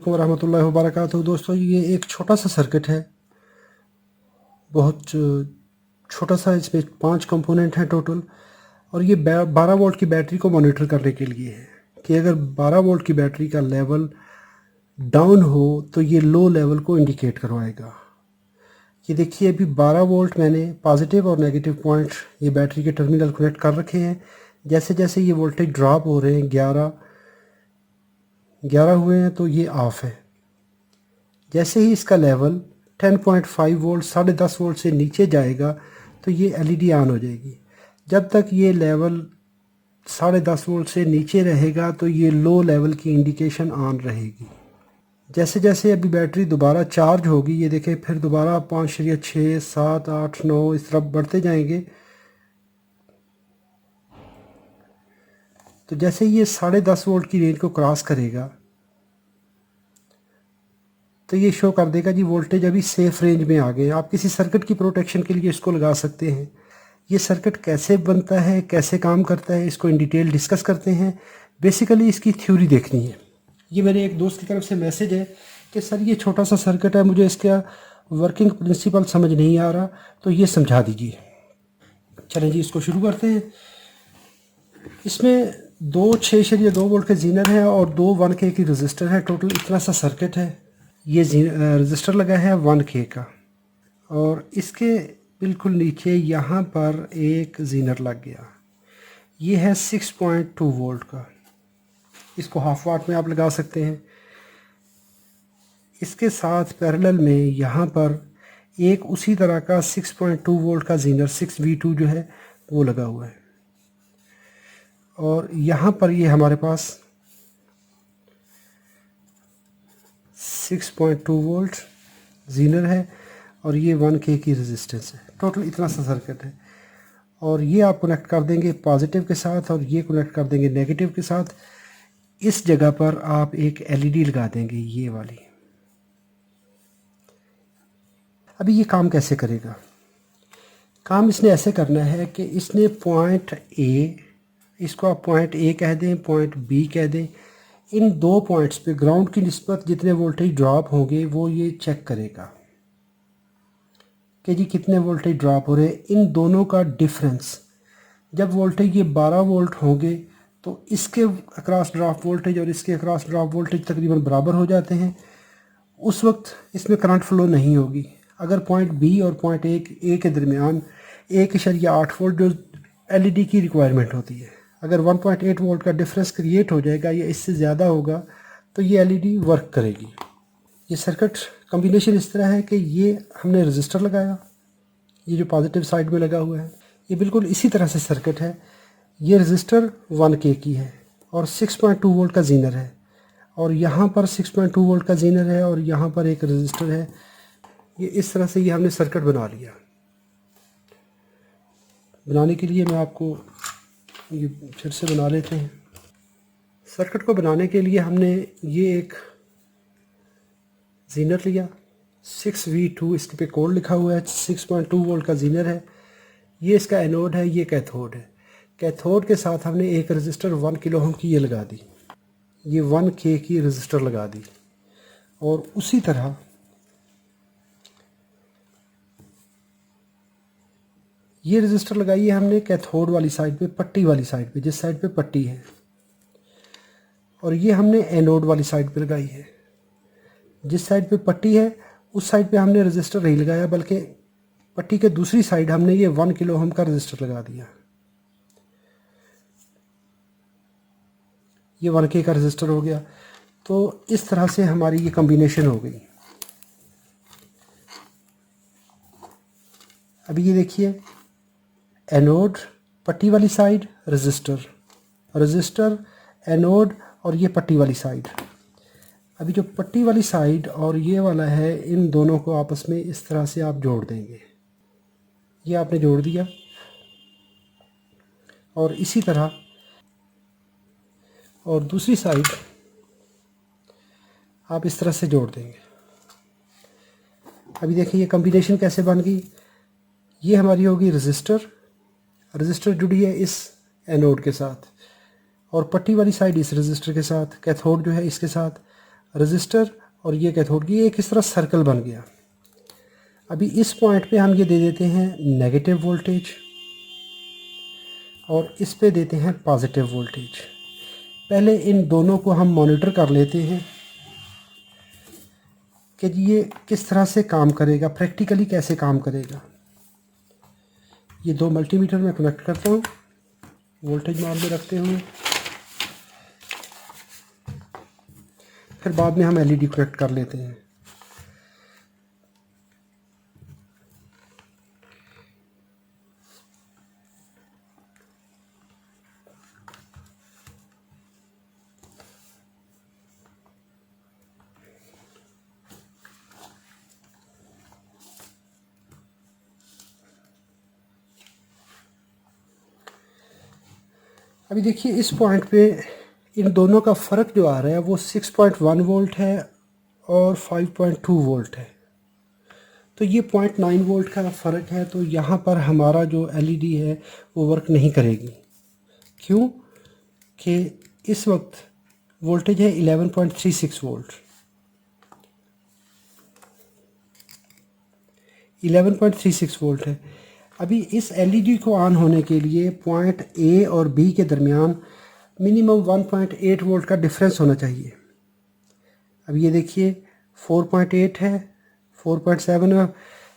वरहमतुल्लाहि वबरकातुहू। दोस्तों, ये एक छोटा सा सर्किट है, बहुत छोटा सा। इसमें 5 कंपोनेंट हैं टोटल, और ये 12 वोल्ट की बैटरी को मॉनिटर करने के लिए है कि अगर 12 वोल्ट की बैटरी का लेवल डाउन हो तो ये लो लेवल को इंडिकेट करवाएगा। ये देखिए, अभी 12 वोल्ट मैंने पॉजिटिव और नेगेटिव पॉइंट ये बैटरी के टर्मिनल कनेक्ट कर रखे हैं। जैसे जैसे ये वोल्टेज ड्रॉप हो रहे हैं, 11 हुए हैं तो ये ऑफ है। जैसे ही इसका लेवल 10.5 वोल्ट 10.5 वोल्ट से नीचे जाएगा तो ये एलईडी ऑन हो जाएगी। जब तक ये लेवल 10.5 वोल्ट से नीचे रहेगा तो ये लो लेवल की इंडिकेशन ऑन रहेगी। जैसे जैसे अभी बैटरी दोबारा चार्ज होगी, ये देखें, फिर दोबारा 5.6, 7, 8, 9 इस तरफ बढ़ते जाएंगे। तो जैसे ये 10.5 वोल्ट की रेंज को क्रॉस करेगा तो ये शो कर देगा जी वोल्टेज अभी सेफ रेंज में आ गए। आप किसी सर्किट की प्रोटेक्शन के लिए इसको लगा सकते हैं। ये सर्किट कैसे बनता है, कैसे काम करता है, इसको इन डिटेल डिस्कस करते हैं। बेसिकली इसकी थ्योरी देखनी है। ये मेरे एक दोस्त की तरफ से मैसेज है कि सर ये छोटा सा सर्किट है, मुझे इसका वर्किंग प्रिंसिपल समझ नहीं आ रहा, तो ये समझा दीजिए। चलें जी, इसको शुरू करते हैं। इसमें 6.2 वोल्ट के जीनर है और 2 1K की रजिस्टर है। टोटल इतना सा सर्किट है। ये रजिस्टर लगा है 1K का, और इसके बिल्कुल नीचे यहाँ पर एक जीनर लग गया। ये है 6.2 वोल्ट का। इसको हाफ वाट में आप लगा सकते हैं। इसके साथ पैरेलल में यहाँ पर एक उसी तरह का 6.2 वोल्ट का जीनर 6V2 जो है वो लगा हुआ है। और यहाँ पर ये हमारे पास 6.2 वोल्ट जीनर है और ये 1K की रेजिस्टेंस है। टोटल इतना सा सर्किट है, और ये आप कनेक्ट कर देंगे पॉजिटिव के साथ और ये कनेक्ट कर देंगे नेगेटिव के साथ। इस जगह पर आप एक एलईडी लगा देंगे, ये वाली। अभी ये काम कैसे करेगा? काम इसने ऐसे करना है कि इसने पॉइंट ए, इसको आप पॉइंट ए कह दें, पॉइंट बी कह दें, इन 2 पॉइंट्स पे ग्राउंड की निस्बत जितने वोल्टेज ड्रॉप होंगे वो ये चेक करेगा कि जी कितने वोल्टेज ड्रॉप हो रहे हैं। इन दोनों का डिफरेंस, जब वोल्टेज ये 12 वोल्ट होंगे तो इसके अक्रॉस ड्रॉप वोल्टेज और इसके अक्रॉस ड्रॉप वोल्टेज तकरीबन बराबर हो जाते हैं। उस वक्त इसमें करंट फ्लो नहीं होगी। अगर पॉइंट बी और पॉइंट ए के दरमियान 1.8 वोल्ट जो एलईडी की रिक्वायरमेंट होती है, अगर 1.8 वोल्ट का डिफरेंस क्रिएट हो जाएगा या इससे ज़्यादा होगा तो ये एलईडी वर्क करेगी। ये सर्किट कॉम्बिनेशन इस तरह है कि ये हमने रजिस्टर लगाया, ये जो पॉजिटिव साइड में लगा हुआ है, ये बिल्कुल इसी तरह से सर्किट है। ये रजिस्टर 1K की है और 6.2 वोल्ट का जीनर है, और यहाँ पर 6.2 वोल्ट का जीनर है और यहाँ पर एक रजिस्टर है। ये इस तरह से ये हमने सर्किट बना लिया। बनाने के लिए मैं आपको ये फिर से बना लेते हैं। सर्किट को बनाने के लिए हमने ये एक जीनर लिया 6V2, इसके पे कोड लिखा हुआ है, 6.2 वोल्ट का जीनर है। ये इसका एनोड है, ये कैथोड है। कैथोड के साथ हमने एक रजिस्टर 1 किलो ओम की ये लगा दी, ये 1K की रजिस्टर लगा दी। और उसी तरह ये रजिस्टर लगाई है हमने कैथोड वाली साइड पे, पट्टी वाली साइड पे, जिस साइड पे पट्टी है, और ये हमने एनोड वाली साइड पे लगाई है। जिस साइड पे पट्टी है उस साइड पे हमने रजिस्टर नहीं लगाया, बल्कि पट्टी के दूसरी साइड हमने ये 1 किलो ओम का रजिस्टर लगा दिया। ये 1K का रजिस्टर हो गया। तो इस तरह से हमारी ये कॉम्बिनेशन हो गई। अभी ये देखिए, एनोड, पट्टी वाली साइड, रजिस्टर, रजिस्टर, एनोड और ये पट्टी वाली साइड। अभी जो पट्टी वाली साइड और ये वाला है, इन दोनों को आपस में इस तरह से आप जोड़ देंगे। ये आपने जोड़ दिया, और इसी तरह और दूसरी साइड आप इस तरह से जोड़ देंगे। अभी देखिए ये कॉम्बिनेशन कैसे बन गई। ये हमारी होगी रजिस्टर, रजिस्टर जुड़ी है इस एनोड के साथ, और पट्टी वाली साइड इस रजिस्टर के साथ, कैथोड जो है इसके साथ, रजिस्टर और ये कैथोड की एक इस तरह सर्कल बन गया। अभी इस पॉइंट पे हम ये दे देते हैं नेगेटिव वोल्टेज और इस पे देते हैं पॉजिटिव वोल्टेज। पहले इन दोनों को हम मॉनिटर कर लेते हैं कि ये किस तरह से काम करेगा, प्रैक्टिकली कैसे काम करेगा। ये दो मल्टीमीटर में कनेक्ट करता हूँ वोल्टेज मान में रखते हुए, फिर बाद में हम एलईडी कनेक्ट कर लेते हैं। अभी देखिए इस पॉइंट पे इन दोनों का फ़र्क जो आ रहा है वो 6.1 वोल्ट है और 5.2 वोल्ट है। तो ये 0.9 वोल्ट का फ़र्क है। तो यहाँ पर हमारा जो एलईडी है वो वर्क नहीं करेगी। क्यों कि इस वक्त वोल्टेज है 11.36 वोल्ट। 11.36 वोल्ट है। अभी इस एलईडी को ऑन होने के लिए पॉइंट ए और बी के दरमियान मिनिमम 1.8 वोल्ट का डिफरेंस होना चाहिए। अब ये देखिए 4.8 है, 4.7 है,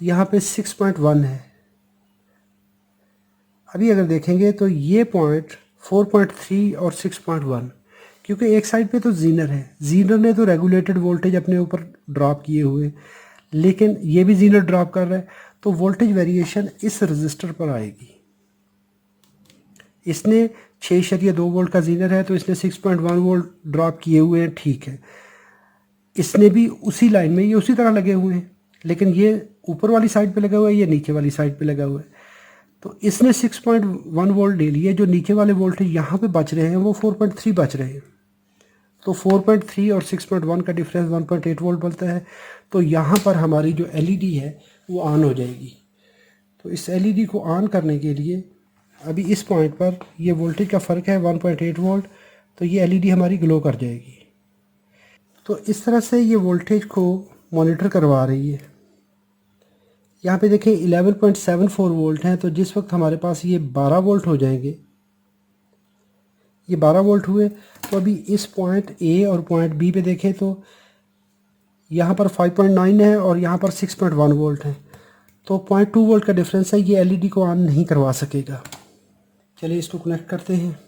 यहाँ पे 6.1 है। अभी अगर देखेंगे तो ये पॉइंट 4.3 और 6.1, क्योंकि एक साइड पे तो जीनर है, जीनर ने तो रेगुलेटेड वोल्टेज अपने ऊपर ड्रॉप किए हुए, लेकिन ये भी जीनर ड्रॉप कर रहा है, तो वोल्टेज वेरिएशन इस रजिस्टर पर आएगी। इसने 6.2 वोल्ट का जीनर है तो इसने 6.1 वोल्ट ड्रॉप किए हुए हैं, ठीक है। इसने भी उसी लाइन में, ये उसी तरह लगे हुए हैं, लेकिन ये ऊपर वाली साइड पे लगा हुआ है, ये नीचे वाली साइड पे लगा हुआ है। तो इसने 6.1 वोल्ट ले लिए, जो नीचे वाले वोल्टेज यहाँ पे बच रहे हैं वो 4.3 बच रहे हैं। तो 4.3 और 6.1 का डिफरेंस 1.8 वोल्ट बनता है। तो यहाँ पर हमारी जो एलईडी है वो ऑन हो जाएगी। तो इस एलईडी को ऑन करने के लिए अभी इस पॉइंट पर ये वोल्टेज का फ़र्क है 1.8 वोल्ट, तो ये एलईडी हमारी ग्लो कर जाएगी। तो इस तरह से ये वोल्टेज को मॉनिटर करवा रही है। यहाँ पे देखें 11.74 वोल्ट हैं, तो जिस वक्त हमारे पास ये 12 वोल्ट हो जाएंगे, ये 12 वोल्ट हुए, तो अभी इस पॉइंट ए और पॉइंट बी पे देखें तो यहाँ पर 5.9 है और यहाँ पर 6.1 वोल्ट है। तो 0.2 वोल्ट का डिफरेंस है, ये एलईडी को ऑन नहीं करवा सकेगा। चलिए इसको कनेक्ट करते हैं।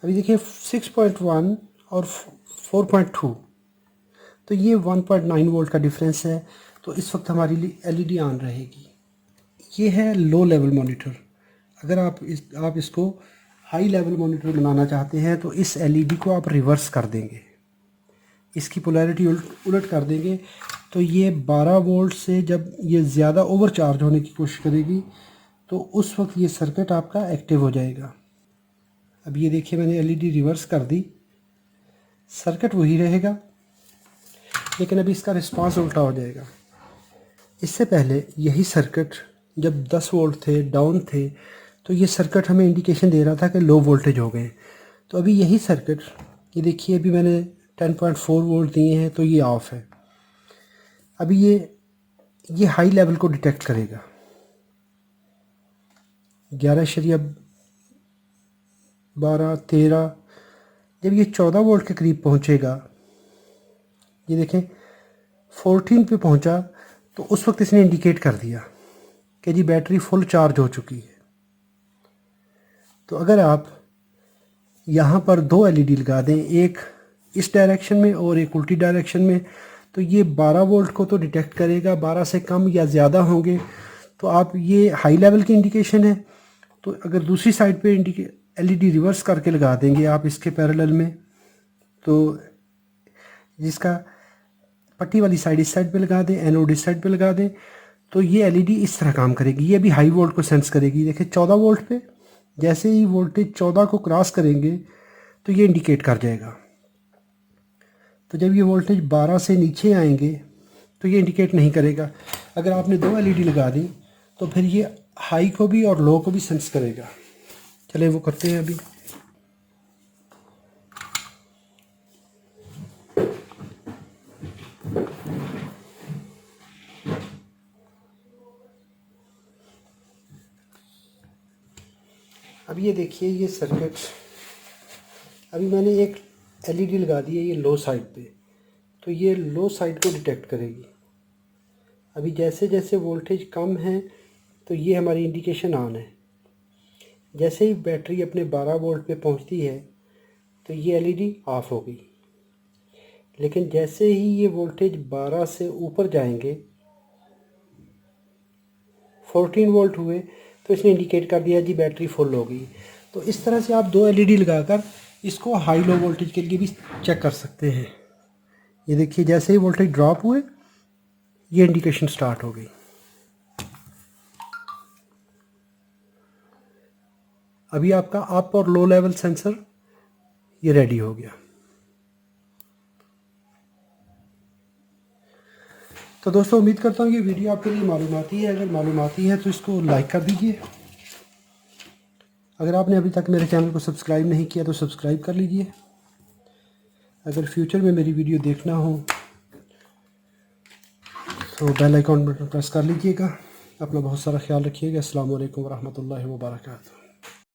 अभी देखिए 6.1 और 4.2, तो ये 1.9 वोल्ट का डिफरेंस है। तो इस वक्त हमारी एलईडी ऑन रहेगी। ये है लो लेवल मॉनिटर। अगर आप इसको हाई लेवल मॉनिटर बनाना चाहते हैं तो इस एलईडी को आप रिवर्स कर देंगे, इसकी पोलैरिटी उलट कर देंगे। तो ये 12 वोल्ट से जब ये ज़्यादा ओवर चार्ज होने की कोशिश करेगी तो उस वक्त ये सर्किट आपका एक्टिव हो जाएगा। अब ये देखिए मैंने एलईडी रिवर्स कर दी, सर्किट वही रहेगा, लेकिन अभी इसका रिस्पांस उल्टा हो जाएगा। इससे पहले यही सर्किट जब 10 वोल्ट थे, डाउन थे, तो ये सर्किट हमें इंडिकेशन दे रहा था कि लो वोल्टेज हो गए। तो अभी यही सर्किट, ये देखिए अभी मैंने 10.4 वोल्ट दिए हैं तो ये ऑफ है। अभी ये हाई लेवल को डिटेक्ट करेगा। 11.12, 13, जब ये 14 वोल्ट के करीब पहुंचेगा, ये देखें 14 पे पहुंचा, तो उस वक्त इसने इंडिकेट कर दिया कि जी बैटरी फुल चार्ज हो चुकी है। तो अगर आप यहाँ पर दो एलईडी लगा दें, एक इस डायरेक्शन में और एक उल्टी डायरेक्शन में, तो ये 12 वोल्ट को तो डिटेक्ट करेगा। 12 से कम या ज़्यादा होंगे तो आप, ये हाई लेवल की इंडिकेशन है। तो अगर दूसरी साइड पे एलईडी रिवर्स करके लगा देंगे आप इसके पैरेलल में, तो जिसका पट्टी वाली साइड इस साइड पे लगा दें, एनोड इस साइड पे लगा दें, तो ये एलईडी इस तरह काम करेगी। ये भी हाई वोल्ट को सेंस करेगी। देखिए 14 वोल्ट पे जैसे ही वोल्टेज 14 को क्रॉस करेंगे तो ये इंडिकेट कर जाएगा। तो जब ये वोल्टेज 12 से नीचे आएंगे तो ये इंडिकेट नहीं करेगा। अगर आपने दो एलईडी लगा दी तो फिर ये हाई को भी और लो को भी सेंस करेगा। चलिए वो करते हैं अभी। अब ये देखिए ये सर्किट, अभी मैंने एक एलईडी लगा दी है ये लो साइड पे, तो ये लो साइड को डिटेक्ट करेगी। अभी जैसे जैसे वोल्टेज कम है तो ये हमारी इंडिकेशन ऑन है। जैसे ही बैटरी अपने 12 वोल्ट पे पहुंचती है तो ये एलईडी ऑफ हो गई। लेकिन जैसे ही ये वोल्टेज 12 से ऊपर जाएंगे, 14 वोल्ट हुए, तो इसने इंडिकेट कर दिया जी बैटरी फुल हो गई। तो इस तरह से आप 2 एलईडी लगाकर इसको हाई लो वोल्टेज के लिए भी चेक कर सकते हैं। ये देखिए जैसे ही वोल्टेज ड्रॉप हुए ये इंडिकेशन स्टार्ट हो गई। अभी आपका अप और लो लेवल सेंसर ये रेडी हो गया। तो दोस्तों उम्मीद करता हूँ ये वीडियो आपके लिए मालूमाती है। अगर मालूमाती है तो इसको लाइक कर दीजिए। अगर आपने अभी तक मेरे चैनल को सब्सक्राइब नहीं किया तो सब्सक्राइब कर लीजिए। अगर फ्यूचर में मेरी वीडियो देखना हो तो बेल आइकॉन बटन प्रेस कर लीजिएगा। अपना बहुत सारा ख्याल रखिएगा। अस्सलाम वालेकुम रहमतुल्लाहि व बरकातहू।